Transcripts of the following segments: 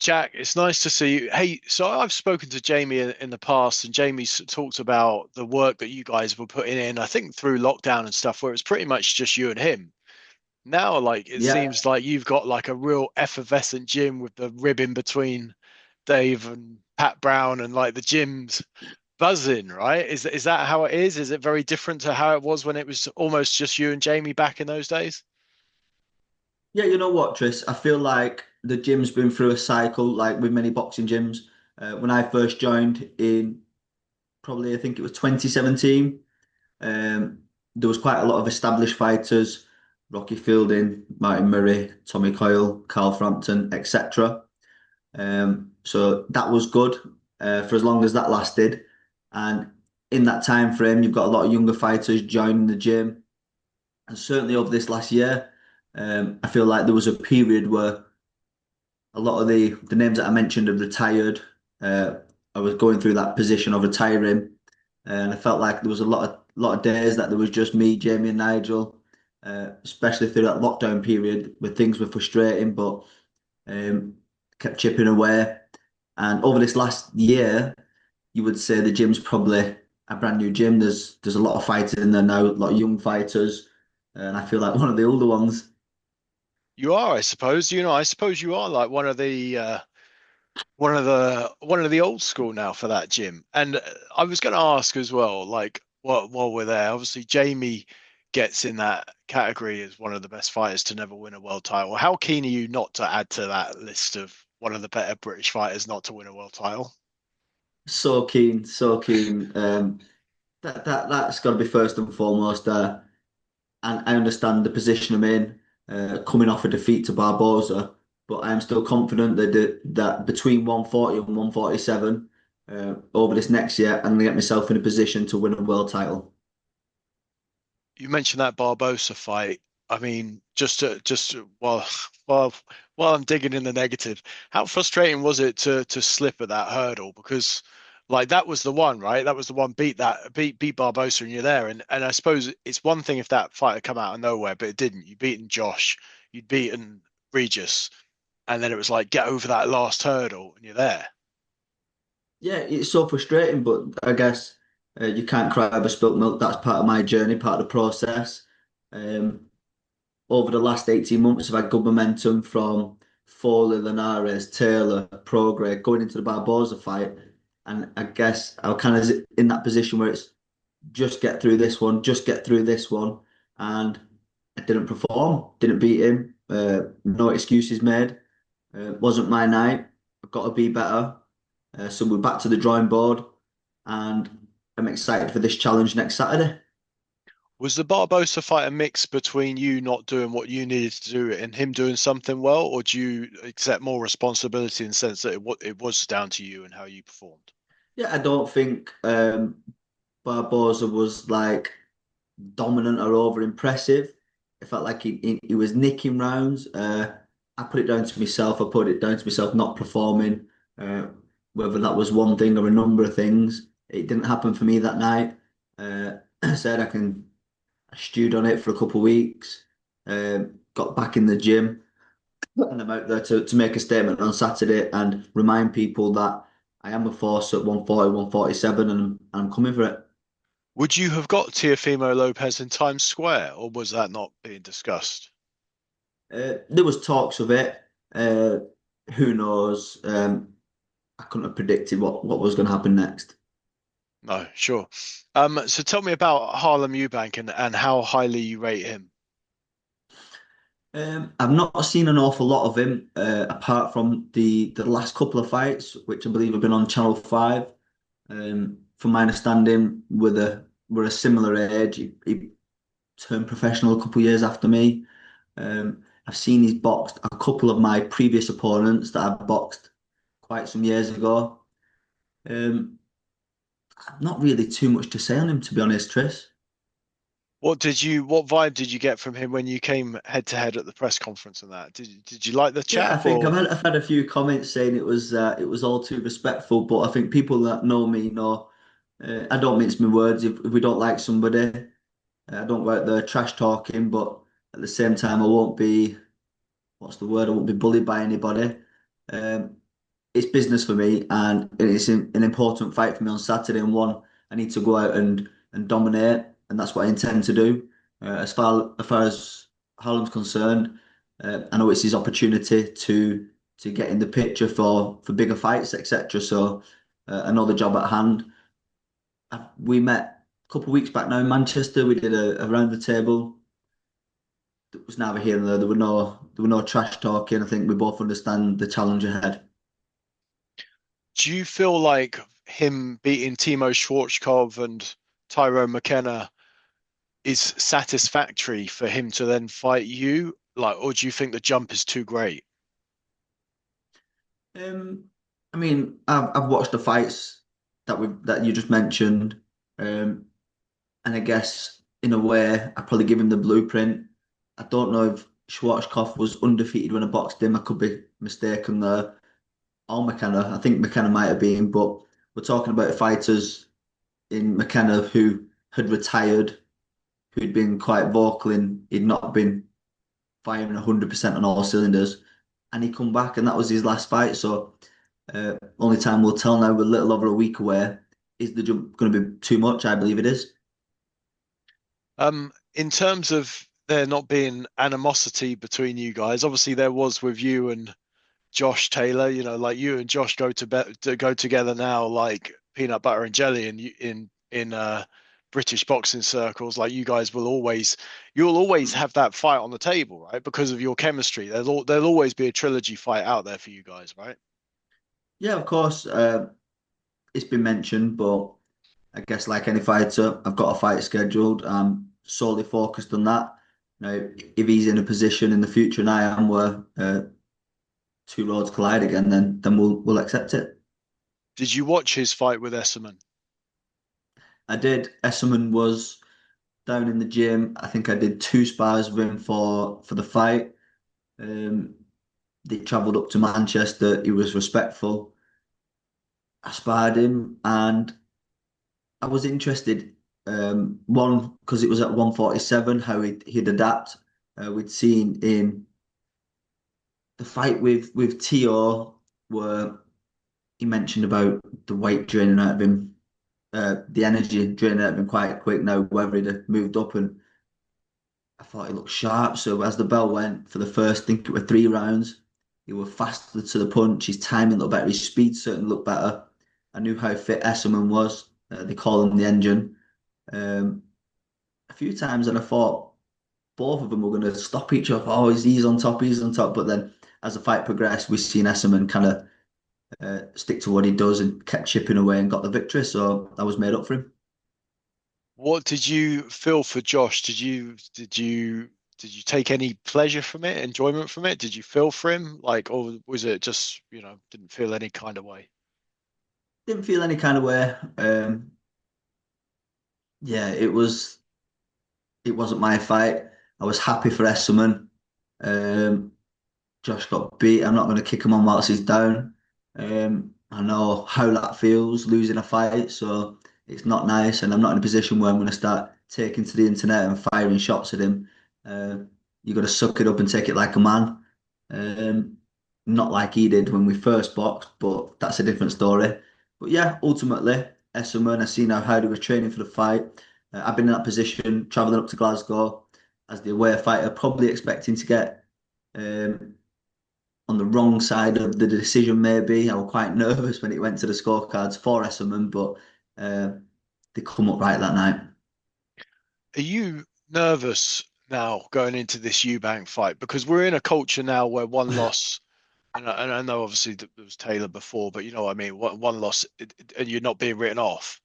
Jack, it's nice to see you. Hey, so I've spoken to Jamie in the past, and Jamie's talked about the work that you guys were putting in, I think through lockdown and stuff, where it's pretty much just you and him. Now, like, it Yeah, seems like you've got like a real effervescent gym with the ribbon between Dave and Pat Brown, and like the gym's buzzing, right? Is that how it is? Is it very different to how it was when it was almost just you and Jamie back in those days? yeah. You know what, Tris? I feel like the gym's been through a cycle, like with many boxing gyms. When I first joined in probably, I think it was 2017, um, there was quite a lot of established fighters, Rocky Fielding, Martin Murray, Tommy Coyle, Carl Frampton, etc. So that was good for as long as that lasted. And in that time frame, you've got a lot of younger fighters joining the gym. And certainly over this last year, I feel like there was a period where a lot of the names that I mentioned have retired. Uh, I was going through that position of retiring, and I felt like there was a lot of days that there was just me, Jamie, and Nigel. Especially through that lockdown period where things were frustrating, but um, kept chipping away. And over this last year, you would say the gym's probably a brand new gym. There's a lot of fighters in there now, a lot of young fighters, and I feel like one of the older ones. You are, I suppose. I suppose you are like one of the old school now for that gym. And I was going to ask as well, like while we're there, obviously Jamie gets in that category as one of the best fighters to never win a world title. How keen are you not to add to that list of one of the better British fighters not to win a world title? So keen, so keen. That's got to be first and foremost. And I understand the position I'm in, coming off a defeat to Barboza, but I am still confident that between 140 and 147, over this next year, I'm going to get myself in a position to win a world title. You mentioned that Barbosa fight. I mean, while while I'm digging in the negative, how frustrating was it to slip at that hurdle? Because like that was the one, right? That was the one beat Barbosa and you're there. And I suppose it's one thing if that fight had come out of nowhere, but it didn't. You'd beaten Josh, you'd beaten Regis, and then it was like get over that last hurdle and you're there. Yeah, it's so frustrating, but I guess you can't cry over spilt milk. That's part of my journey, part of the process. Um, Over the last 18 months, I've had good momentum from Foley, Linares, Taylor, Prograis, going into the Barboza fight. And I guess I was kind of in that position where it's just get through this one, just get through this one. And I didn't perform, didn't beat him. No excuses made. Wasn't my night. I've got to be better. So we're back to the drawing board. And I'm excited for this challenge next Saturday. Was the Barbosa fight a mix between you not doing what you needed to do and him doing something well, or do you accept more responsibility in the sense that it was down to you and how you performed? Yeah, I don't think Barboza was like dominant or over impressive. It felt like he was nicking rounds. I put it down to myself. I put it down to myself not performing, uh, whether that was one thing or a number of things. It didn't happen for me that night. I said I stewed on it for a couple of weeks, got back in the gym, and I'm out there to make a statement on Saturday and remind people that I am a force at 140, 147, and I'm coming for it. Would you have got Teofimo Lopez in Times Square, or was that not being discussed? There was talks of it. Uh, who knows? I couldn't have predicted what was going to happen next. No, sure. So tell me about Harlem Eubank and how highly you rate him. I've not seen an awful lot of him apart from the last couple of fights, which I believe have been on Channel 5. From my understanding, we're a similar age. He turned professional a couple of years after me. I've seen he's boxed a couple of my previous opponents that I boxed quite some years ago. Um, Not really too much to say on him, to be honest, Tris. What vibe did you get from him when you came head to head at the press conference and that? Did you like the Yeah, I chap think or? I've had a few comments saying it was all too respectful, but I think people that know me know I don't mince my words. If we don't like somebody, I don't go out there trash talking, but at the same time, I won't be what's the word? I won't be bullied by anybody. Um, it's business for me, and it's an important fight for me on Saturday, and one I need to go out and dominate, and that's what I intend to do. As far as Harlem's concerned, I know it's his opportunity to get in the picture for bigger fights, etc. So I know the job at hand. We met a couple of weeks back now in Manchester. We did a round the table. It was neither here nor there. There were no trash talking. I think we both understand the challenge ahead. Do you feel like him beating Timo Schwarzkov and Tyrone McKenna is satisfactory for him to then fight you? Like, or do you think the jump is too great? Um, I mean, I've watched the fights that you just mentioned, um, and I guess in a way, I probably give him the blueprint. I don't know if Schwarzkopf was undefeated when I boxed him. I could be mistaken there. Or McKenna. I think McKenna might have been, but we're talking about fighters in McKenna who had retired, who'd been quite vocal in he'd not been firing 100% on all cylinders, and he come back, and that was his last fight. So only time will tell now. We're a little over a week away. Is the jump going to be too much? I believe it is. In terms of there not being animosity between you guys, obviously there was with you and Josh Taylor. You know, like you and Josh go together now, like peanut butter and jelly, in British boxing circles. Like you guys you'll always have that fight on the table, right? Because of your chemistry. There'll always be a trilogy fight out there for you guys, right? Yeah, of course. It's been mentioned, but I guess like any fighter, I've got a fight scheduled. I'm solely focused on that. Now, if he's in a position in the future and I am where two roads collide again, then we'll accept it. Did you watch his fight with Esserman? I did. Esserman was down in the gym. I think I did two spars with him for the fight. Um, they travelled up to Manchester. He was respectful. I sparred him, and I was interested. One because it was at 147, how he'd adapt. We'd seen in the fight with Tio where he mentioned about the weight draining out of him, the energy draining out of him quite quick now, whether he'd have moved up, and I thought he looked sharp. So as the bell went for the first, I think it were 3 rounds, he was faster to the punch. His timing looked better. His speed certainly looked better. I knew how fit Esserman was. They call him the engine. Um, a few times, and I thought both of them were going to stop each other. Oh, he's on top, he's on top. But then as the fight progressed, we've seen Esserman kind of stick to what he does and kept chipping away and got the victory. So I was made up for him. What did you feel for Josh? Did you take any pleasure from it, enjoyment from it? Did you feel for him? Like, or was it just, didn't feel any kind of way? Didn't feel any kind of way. Yeah, it wasn't my fight. I was happy for Esserman. Um, Josh got beat. I'm not going to kick him on whilst he's down. I know how that feels losing a fight, so it's not nice. And I'm not in a position where I'm going to start taking to the internet and firing shots at him. Uh, you got to suck it up and take it like a man. Um, Not like he did when we first boxed, but that's a different story. But yeah, ultimately, Esselman, I see now how he was training for the fight. I've been in that position, travelling up to Glasgow as the away fighter, probably expecting to get um, on the wrong side of the decision, maybe. I was quite nervous when it went to the scorecards for Esselman, but uh, they come up right that night. Are you nervous now going into this Eubank fight? Because we're in a culture now where one loss, and I know obviously that there was Taylor before, but you know what I mean. One loss, and you're not being written off.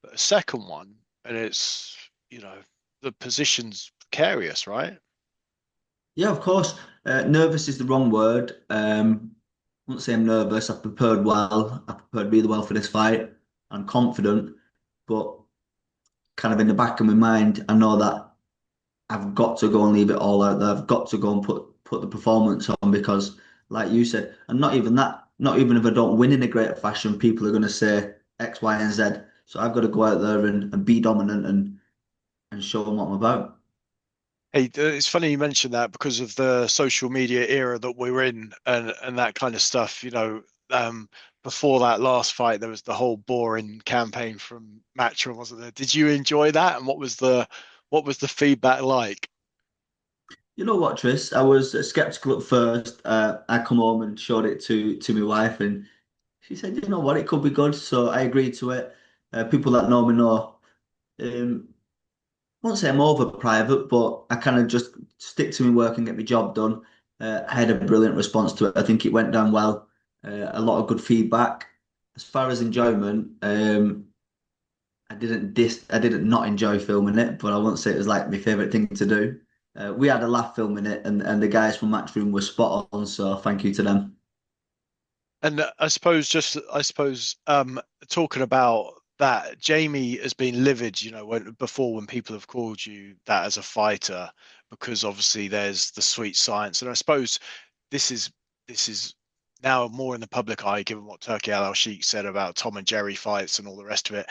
But a second one, and it's the position's precarious, right? Yeah, of course. Nervous is the wrong word. I won't say I'm nervous. I've prepared well. I prepared really well for this fight. I'm confident, but kind of in the back of my mind, I know that I've got to go and leave it all out there. I've got to go and put the performance on because, like you said, and not even that, not even if I don't win in a great fashion, people are going to say X, Y, and Z. So I've got to go out there and be dominant and show them what I'm about. Hey, it's funny you mentioned that because of the social media era that we're in and that kind of stuff. um, before that last fight, there was the whole boring campaign from Mattel, wasn't there? Did you enjoy that? And what was the feedback like? You know what, Tris? I was skeptical at first. I come home and showed it to my wife, and she said, "You know what? It could be good." So I agreed to it. People that know me know. Um, I won't say I'm over private, but I kind of just stick to my work and get my job done. I had a brilliant response to it. I think it went down well. A lot of good feedback. As far as enjoyment, I didn't not enjoy filming it, but I won't say it was like my favorite thing to do. We had a laugh filming it, and the guys from Matchroom were spot on. So thank you to them. And I suppose talking about that, Jamie has been livid, when people have called you that as a fighter, because obviously there's the sweet science. And I suppose this is this is now more in the public eye, given what Turkey Al Sheikh said about Tom and Jerry fights and all the rest of it.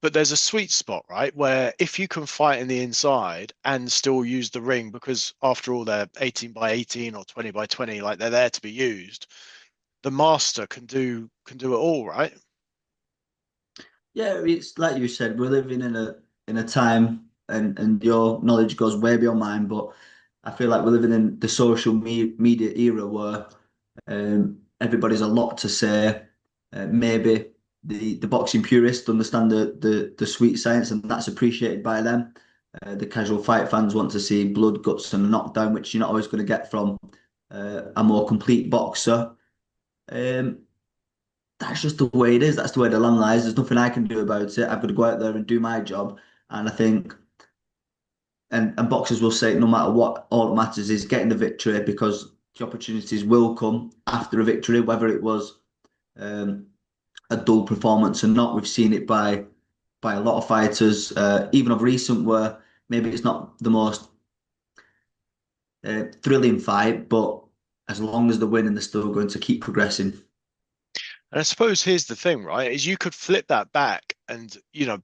But there's a sweet spot, right? Where if you can fight in the inside and still use the ring, because after all, they're 18 by 18 or 20 by 20, like they're there to be used, the master can do it all, right? Yeah, it's like you said, we're living in a time, and your knowledge goes way beyond mine, but I feel like we're living in the social media era where everybody's a lot to say. Maybe the boxing purists understand the sweet science, and that's appreciated by them. The casual fight fans want to see blood, guts, and a knockdown, which you're not always going to get from a more complete boxer. Um, that's just the way it is. That's the way the land lies. There's nothing I can do about it. I've got to go out there and do my job. And I think, and boxers will say, no matter what, all that matters is getting the victory, because the opportunities will come after a victory, whether it was um, a dull performance or not. We've seen it by a lot of fighters, even of recent, where maybe it's not the most thrilling fight, but as long as they're winning, they're still going to keep progressing. And I suppose here's the thing, right? Is you could flip that back and,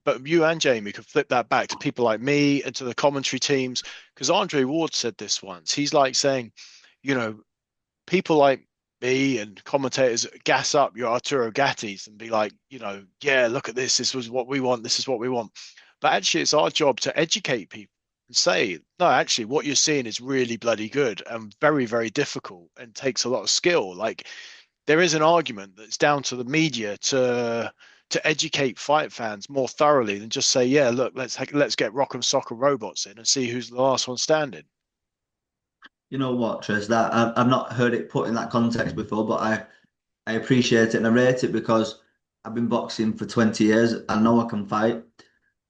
but you and Jamie could flip that back to people like me and to the commentary teams. Because Andre Ward said this once. He's like saying, you know, people like me and commentators gas up your Arturo Gattis and be like, yeah, look at this. This was what we want. This is what we want. But actually, it's our job to educate people and say, no, actually, what you're seeing is really bloody good and very, very difficult and takes a lot of skill. Like, there is an argument that's down to the media to educate fight fans more thoroughly than just say, yeah, look, let's get rock and soccer robots in and see who's the last one standing. You know what, Tris? That I've not heard it put in that context before, but I appreciate it and I rate it because I've been boxing for 20 years. I know I can fight.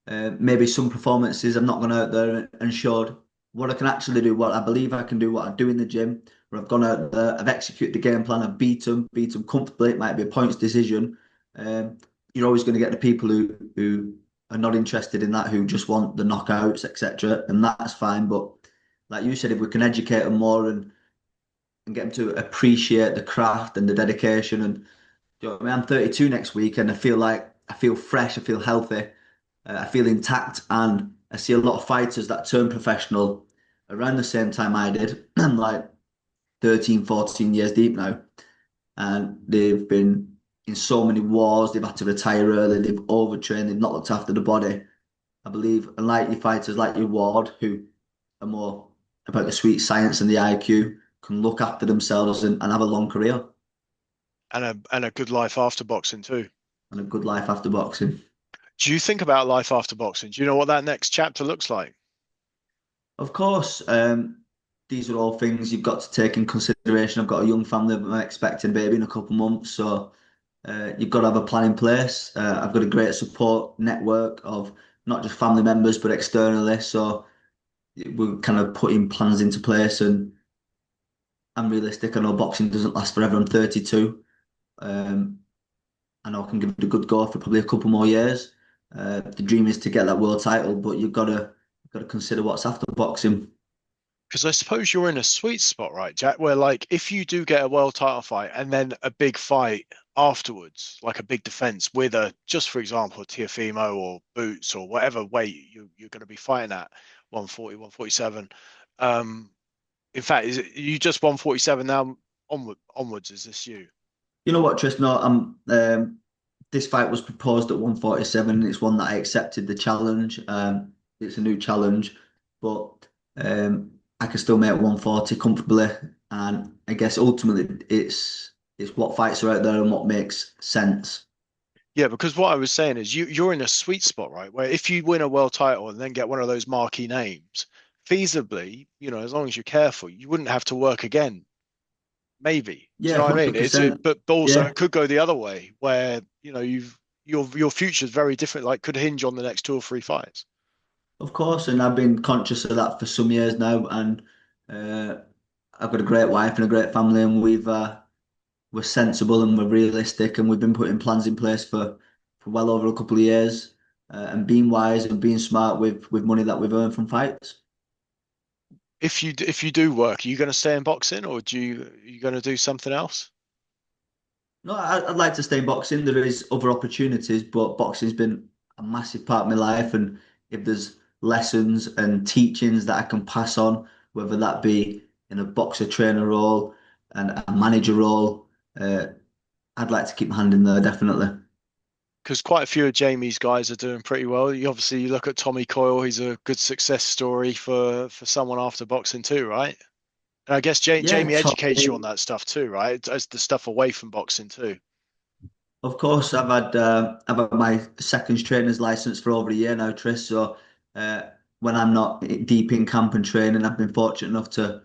Maybe some performances I've not gone out there and showed what I can actually do, what I believe I can do, what I do in the gym, where I've gone out there, I've executed the game plan, I've beat them comfortably. It might be a points decision. Um, you're always going to get the people who are not interested in that, who just want the knockouts, etc. And that's fine. But like you said, if we can educate them more and get them to appreciate the craft and the dedication, and you know what I mean? I'm 32 next week, and I feel fresh, I feel healthy, I feel intact, and I see a lot of fighters that turn professional around the same time I did. I'm like 13, 14 years deep now, and they've been in so many wars. They've had to retire early. They've overtrained. They've not looked after the body. I believe, unlike your fighters like your Ward, who are more about the sweet science and the IQ, can look after themselves and have a long career And a good life after boxing too. and a good life after boxing. Do you think about life after boxing? Do you know what that next chapter looks like? Of course, these are all things you've got to take in consideration. I've got a young family, I'm expecting a baby in a couple of months, so you've got to have a plan in place. I've got a great support network of not just family members, but externally. So we're kind of putting plans into place, and I'm realistic. I know boxing doesn't last forever. I'm 32. Um, I know I can give it a good go for probably a couple more years. The dream is to get that world title, but you've got to consider what's after boxing. Because I suppose you're in a sweet spot, right, Jack? Where like if you do get a world title fight and then a big fight afterwards, like a big defense with just for example, a Tiafimo or Boots or whatever weight you're going to be fighting at, 140, 147. In fact, is it you just 147 now onwards? Is this you? You know what, Tris? No, this fight was proposed at 147. It's one that I accepted the challenge. It's a new challenge, but I can still make 140 comfortably. And I guess ultimately it's what fights are out there and what makes sense. Yeah, because what I was saying is you're in a sweet spot, right? Where if you win a world title and then get one of those marquee names, feasibly, as long as you're careful, you wouldn't have to work again. Maybe. Do you Yeah, know what I mean? It 100%. but also Yeah, it could go the other way where, your future is very different, like could hinge on the next two or three fights. of course. And I've been conscious of that for some years now. And uh, I've got a great wife and a great family, and we're sensible and we're realistic, and we've been putting plans in place for well over a couple of years, and being wise and being smart with money that we've earned from fights. If you do work, are you going to stay in boxing or are you going to do something else? No, I'd like to stay in boxing. There is other opportunities, but boxing's been a massive part of my life. And if there's lessons and teachings that I can pass on, whether that be in a boxer trainer role and a manager role, I'd like to keep my hand in there, definitely. Because quite a few of Jamie's guys are doing pretty well. You look at Tommy Coyle; he's a good success story for someone after boxing too, right? And I guess Yeah, Jamie educates you on that stuff too, right? As the stuff away from boxing too. of course, I've had my seconds trainer's license for over a year now, Tris. So when I'm not deep in camp and training, I've been fortunate enough to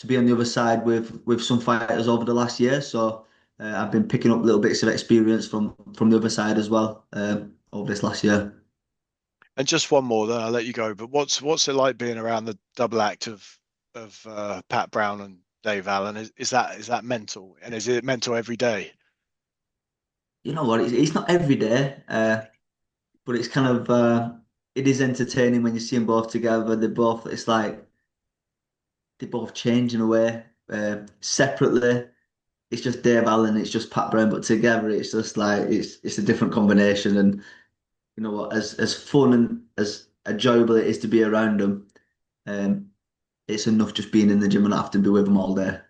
be on the other side with some fighters over the last year. So I've been picking up little bits of experience from the other side as well over this last year. And just one more, then I'll let you go. But what's it like being around the double act of Pat Brown and Dave Allen? Is that mental? And is it mental every day? You know what? It's not every day, but it's kind of it is entertaining when you see them both together. It's like they both change in a way. Separately, it's just Dave Allen, it's just Pat Brown, but together it's just like it's a different combination. And you know what, as fun and as enjoyable it is to be around them, um, it's enough just being in the gym and not have to be with them all day.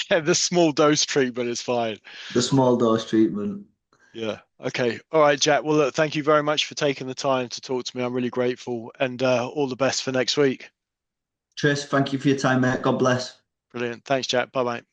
The small dose treatment is fine. The small dose treatment. Yeah. Okay. All right, Jack. Well, look, thank you very much for taking the time to talk to me. I'm really grateful, and all the best for next week. Tris, thank you for your time, mate. God bless. Brilliant. Thanks, Jack. Bye bye.